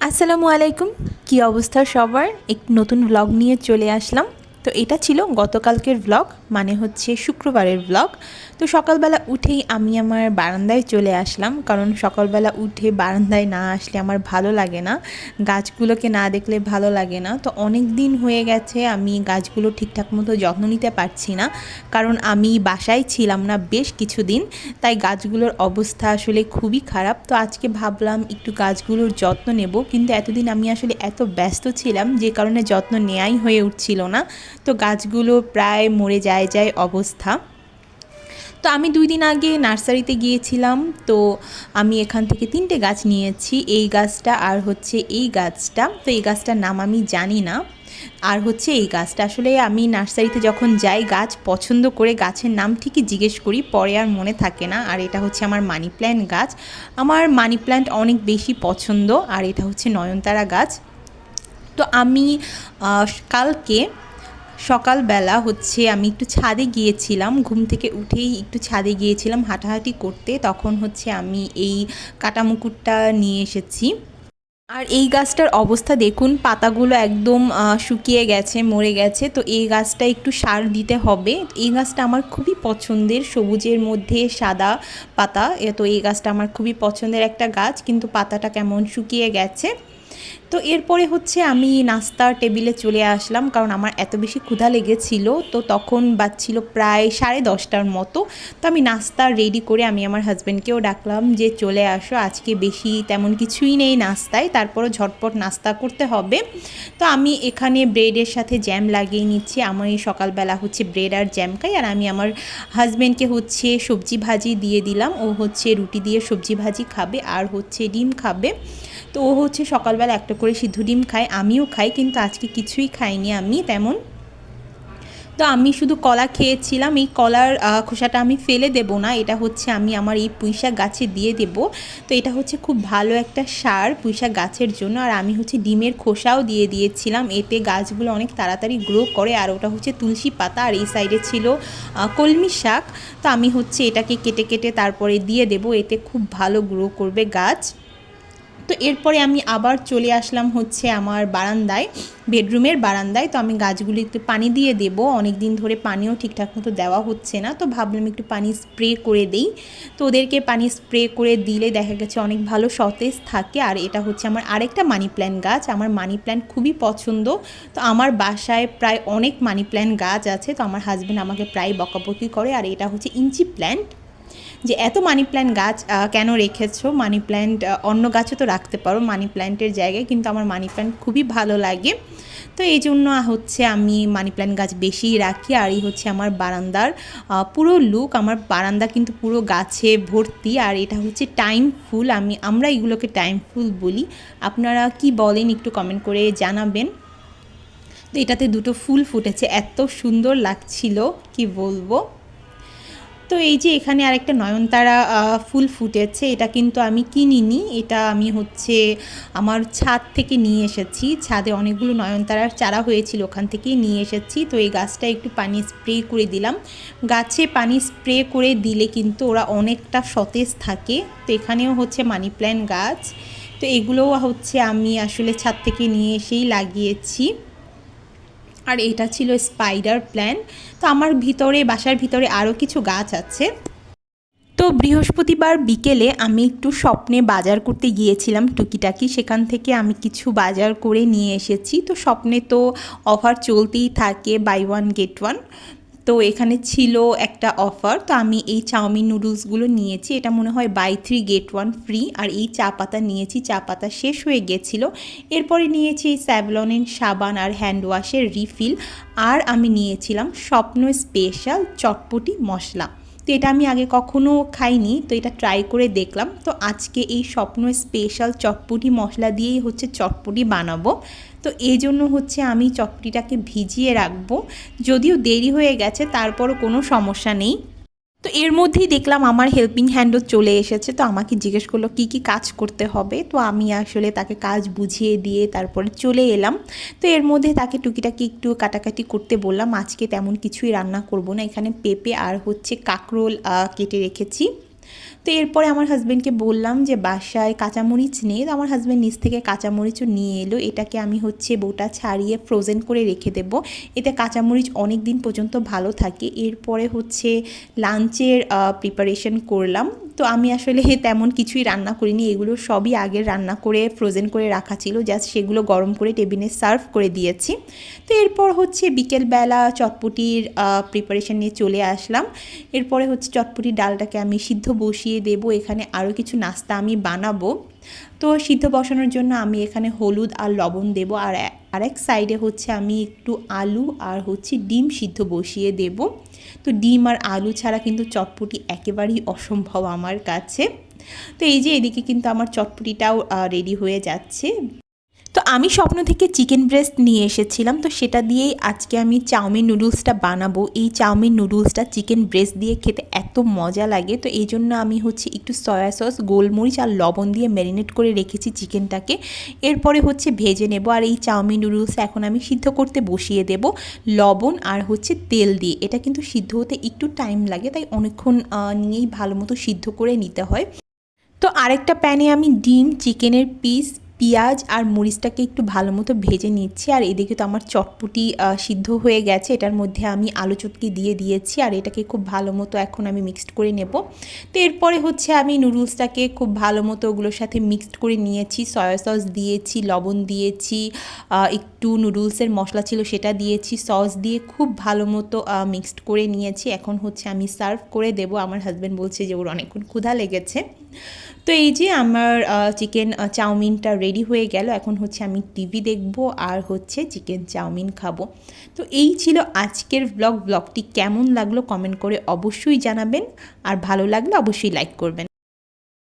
আসসালামু আলাইকুম। কি অবস্থা সবার? এক নতুন ব্লগ নিয়ে চলে আসলাম। তো এটা ছিল গতকালকের ব্লগ, মানে হচ্ছে শুক্রবারের ব্লগ। তো সকালবেলা উঠেই আমি আমার বারান্দায় চলে আসলাম, কারণ সকালবেলা উঠে বারান্দায় না আসলে আমার ভালো লাগে না, গাছগুলোকে না দেখলে ভালো লাগে না। তো অনেক দিন হয়ে গেছে আমি গাছগুলো ঠিকঠাক মতো যত্ন নিতে পারছি না, কারণ আমি বাসায় ছিলাম না বেশ কিছুদিন, তাই গাছগুলোর অবস্থা আসলে খুবই খারাপ। তো আজকে ভাবলাম একটু গাছগুলোর যত্ন নেব, কিন্তু এতদিন আমি আসলে এত ব্যস্ত ছিলাম যে কারণে যত্ন নেওয়াই হয়ে উঠছিল না। তো গাছগুলো প্রায় মরে যায় অবস্থা। তো আমি 2 দিন আগে নার্সারিতে গিয়েছিলাম। তো আমি এখান থেকে 3টে গাছ নিয়েছি, এই গাছটা আর হচ্ছে এই গাছটা। তো এই গাছটার নাম আমি জানি না, আর হচ্ছে এই গাছটা। আসলে আমি নার্সারিতে যখন যাই গাছ পছন্দ করে গাছের নাম ঠিকই জিজ্ঞেস করি, পরে আর মনে থাকে না। আর এটা হচ্ছে আমার মানি প্ল্যান্ট গাছ। আমার মানি প্ল্যান্ট অনেক বেশি পছন্দ। আর এটা হচ্ছে নয়নতারা গাছ। তো আমি কালকে সকালবেলা হচ্ছে আমি একটু ছাদে গিয়েছিলাম, ঘুম থেকে উঠেই একটু ছাদে গিয়েছিলাম হাঁটাহাঁটি করতে। তখন হচ্ছে আমি এই কাটা মুকুটটা নিয়ে এসেছি। আর এই গাছটার অবস্থা দেখুন, পাতাগুলো একদম শুকিয়ে গেছে, মরে গেছে। তো এই গাছটা একটু সার দিতে হবে। এই গাছটা আমার খুবই পছন্দের, সবুজের মধ্যে সাদা পাতা। তো এই গাছটা আমার খুবই পছন্দের একটা গাছ, কিন্তু পাতাটা কেমন শুকিয়ে গেছে। তো এরপরে হচ্ছে আমি নাস্তার টেবিলে চলে আসলাম, কারণ আমার এত বেশি ক্ষুধা লেগেছিল। তো তখন বাজছিল প্রায় 10:30টার মতো। তো আমি নাস্তা রেডি করে আমি আমার হাজব্যান্ডকেও ডাকলাম যে চলে আসো, আজকে বেশি তেমন কিছুই নেই নাস্তায়, তারপরও ঝটপট নাস্তা করতে হবে। তো আমি এখানে ব্রেডের সাথে জ্যাম লাগিয়ে নিচ্ছি। আমি সকালবেলা হচ্ছে ব্রেড আর জ্যাম খাই, আর আমি আমার হাজব্যান্ডকে হচ্ছে সবজি ভাজি দিয়ে দিলাম। ও হচ্ছে রুটি দিয়ে সবজি ভাজি খাবে আর হচ্ছে ডিম খাবে। তো ও হচ্ছে সকালবেলা একটা করে সিদ্ধ ডিম খায়, আমিও খাই, কিন্তু আজকে কিছুই খাইনি আমি তেমন। তো আমি শুধু কলা খেয়েছিলাম। এই কলার খোসাটা আমি ফেলে দেব না, এটা হচ্ছে আমি আমার এই পুঁইশাক গাছে দিয়ে দেব। তো এটা হচ্ছে খুব ভালো একটা সার পুঁইশাক গাছের জন্য। আর আমি হচ্ছে ডিমের খোসাও দিয়ে দিয়েছিলাম, এতে গাছগুলো অনেক তাড়াতাড়ি গ্রো করে। আর ওটা হচ্ছে তুলসী পাতা, আর এই সাইডে ছিল কলমি শাক। তো আমি হচ্ছে এটাকে কেটে কেটে তারপরে দিয়ে দেব, এতে খুব ভালো গ্রো করবে গাছ। তো এরপরে আমি আবার চলে আসলাম হচ্ছে আমার বারান্দায়, বেডরুমের বারান্দায়। তো আমি গাছগুলি একটু পানি দিয়ে দেবো, অনেক দিন ধরে পানিও ঠিকঠাক মতো দেওয়া হচ্ছে না। তো ভাবলাম একটু পানি স্প্রে করে দিই। তো ওদেরকে পানি স্প্রে করে দিলে দেখা গেছে অনেক ভালো সতেজ থাকে। আর এটা হচ্ছে আমার আরেকটা মানি প্ল্যান্ট গাছ, আমার মানি প্ল্যান্ট খুবই পছন্দ। তো আমার বাসায় প্রায় অনেক মানি প্ল্যান্ট গাছ আছে। তো আমার হাজব্যান্ড আমাকে প্রায় বকাবকি করে। আর এটা হচ্ছে ইঞ্চি প্ল্যান্ট, যে এত মানি প্ল্যান্ট গাছ কেন রেখেছো, মানি প্ল্যান্ট অন্য গাছও তো রাখতে পারো মানি প্ল্যান্টের জায়গায়, কিন্তু আমার মানি প্ল্যান্ট খুবই ভালো লাগে। তো এই জন্য হচ্ছে আমি মানি প্ল্যান্ট গাছ বেশিই রাখি। আর এই হচ্ছে আমার বারান্দার পুরো লুক। আমার বারান্দা কিন্তু পুরো গাছে ভর্তি। আর এটা হচ্ছে টাইম ফুল, আমরা এগুলোকে টাইম ফুল বলি। আপনারা কি বলেন একটু কমেন্ট করে জানাবেন। তো এটাতে দুটো ফুল ফুটেছে, এত সুন্দর লাগছিল কি বলবো। তো এই যে এখানে আরেকটা নয়নতারা ফুল ফুটেছে, এটা কিন্তু আমি কিনিনি, এটা আমি হচ্ছে আমার ছাদ থেকে নিয়ে এসেছি। ছাদে অনেকগুলো নয়নতারার চারা হয়েছিল, ওখান থেকেই নিয়ে এসেছি। তো এই গাছটা একটু পানি স্প্রে করে দিলাম। গাছে পানি স্প্রে করে দিলে কিন্তু ওরা অনেকটা সতেজ থাকে। তো এখানেও হচ্ছে মানি প্ল্যান্ট গাছ। তো এগুলোও হচ্ছে আমি আসলে ছাদ থেকে নিয়ে এসেই লাগিয়েছি। আর এটা ছিল স্পাইডার প্ল্যান্ট। তো আমার বাসার ভিতরে আরও কিছু গাছ আছে। তো বৃহস্পতিবার বিকেলে আমি একটু স্বপ্নে বাজার করতে গিয়েছিলাম টুকিটাকি, সেখান থেকে আমি কিছু বাজার করে নিয়ে এসেছি। তো স্বপ্নে তো অফার চলতেই থাকে, বাই ওয়ান গেট ওয়ান। তো এখানে ছিল একটা অফার। তো আমি এই চাউমিন নুডলসগুলো নিয়েছি, এটা মনে হয় বাই 3 গেট 1 ফ্রি। আর এই চা পাতা নিয়েছি, চা পাতা শেষ হয়ে গেছিলো। এরপরে নিয়েছি এই স্যাভলনের সাবান আর হ্যান্ড ওয়াশের রিফিল। আর আমি নিয়েছিলাম স্বপ্ন স্পেশাল চটপটি মশলা। তো এটা আমি আগে কখনো খাইনি, তো এটা ট্রাই করে দেখলাম। তো আজকে এই স্বপ্ন স্পেশাল চটপটি মশলা দিয়েই হচ্ছে চটপটি বানাবো। তো এই জন্য হচ্ছে আমি চটপটিটাকে ভিজিয়ে রাখবো। যদিও দেরি হয়ে গেছে, তারপরও কোনো সমস্যা নেই। তো এর মধ্যেই দেখলাম আমার হেল্পিং হ্যান্ডও চলে এসেছে। তো আমাকে জিজ্ঞেস করলো কি কি কাজ করতে হবে। তো আমি আসলে তাকে কাজ বুঝিয়ে দিয়ে তারপরে চলে এলাম। তো এর মধ্যে তাকে টুকিটাকি একটু কাটাকাটি করতে বললাম। আজকে তেমন কিছুই রান্না করব না, এখানে পেঁপে আর হচ্ছে কাঁকরোল কেটে রেখেছি। তো এরপরে আমার হাজব্যান্ডকে বললাম যে বাসায় কাঁচামরিচ নেই, তো আমার হাজব্যান্ড নিচ থেকে কাঁচামরিচও নিয়ে এলো। এটাকে আমি হচ্ছে বোটা ছাড়িয়ে ফ্রোজেন করে রেখে দেবো, এতে কাঁচামরিচ অনেক দিন পর্যন্ত ভালো থাকে। এরপরে হচ্ছে লাঞ্চের প্রিপারেশন করলাম। তো আমি আসলে তেমন কিছুই রান্না করিনি, এগুলো সবই আগের রান্না করে ফ্রোজেন করে রাখা ছিল, জাস্ট সেগুলো গরম করে টেবিলে সার্ভ করে দিয়েছি। তো এরপর হচ্ছে বিকেলবেলা চটপটির প্রিপারেশন নিয়ে চলে আসলাম। এরপরে হচ্ছে চটপটির ডালটাকে আমি সিদ্ধ বসিয়ে দেব, এখানে আরও কিছু নাস্তা আমি বানাবো। তো সিদ্ধ বসানোর জন্য আমি এখানে হলুদ আর লবণ দেব, আর আরেক সাইডে হচ্ছে আমি একটু আলু আর হচ্ছে ডিম সিদ্ধ বসিয়ে দেব। তো ডিম আর আলু ছাড়া কিন্তু চটপটি একেবারেই অসম্ভব আমার কাছে। তো এই যে এদিকে কিন্তু আমার চটপটিটাও রেডি হয়ে যাচ্ছে। তো আমি স্বপ্ন থেকে চিকেন ব্রেস্ট নিয়ে এসেছিলাম, তো সেটা দিয়েই আজকে আমি চাউমিন নুডলসটা বানাবো। এই চাউমিন নুডলসটা চিকেন ব্রেস্ট দিয়ে খেতে এত মজা লাগে, তো এই জন্য আমি হচ্ছে একটু সয়া সস, গোলমরিচ আর লবণ দিয়ে ম্যারিনেট করে রেখেছি চিকেনটাকে। এরপরে হচ্ছে ভেজে নেব, আর এই চাউমিন নুডলসটা এখন আমি সিদ্ধ করতে বসিয়ে দেব লবণ আর হচ্ছে তেল দিয়ে। এটা কিন্তু সিদ্ধ হতে একটু টাইম লাগে, তাই অনেকক্ষণ নিয়েই ভালো মতো সিদ্ধ করে নিতে হয়। তো আরেকটা প্যানে আমি ডিম, চিকেনের পিস, পেঁয়াজ আর মরিচটাকে একটু ভালো মতো ভেজে নিচ্ছি। আর এদিকে তো আমার চটপটি সিদ্ধ হয়ে গেছে, এটার মধ্যে আমি আলু চটকি দিয়ে দিয়েছি, আর এটাকে খুব ভালো মতো এখন আমি মিক্সড করে নেব। তো এরপরে হচ্ছে আমি নুডলসটাকে খুব ভালো মতো ওগুলোর সাথে মিক্সড করে নিয়েছি, সয়া সস দিয়েছি, লবণ দিয়েছি, একটু নুডলসের মশলা ছিল সেটা দিয়েছি, সস দিয়ে খুব ভালো মতো মিক্সড করে নিয়েছি। এখন হচ্ছে আমি সার্ভ করে দেব। আমার হাজব্যান্ড বলছে যে ওর অনেকক্ষণ ক্ষুধা লেগেছে। তো এই যে আমার চিকেন চাউমিনটা রেডি হয়ে গেল, এখন হচ্ছে আমি টিভি দেখব আর হচ্ছে চিকেন চাউমিন খাবো। তো এই ছিল আজকের ব্লগটি কেমন লাগলো কমেন্ট করে অবশ্যই জানাবেন, আর ভালো লাগলে অবশ্যই লাইক করবেন।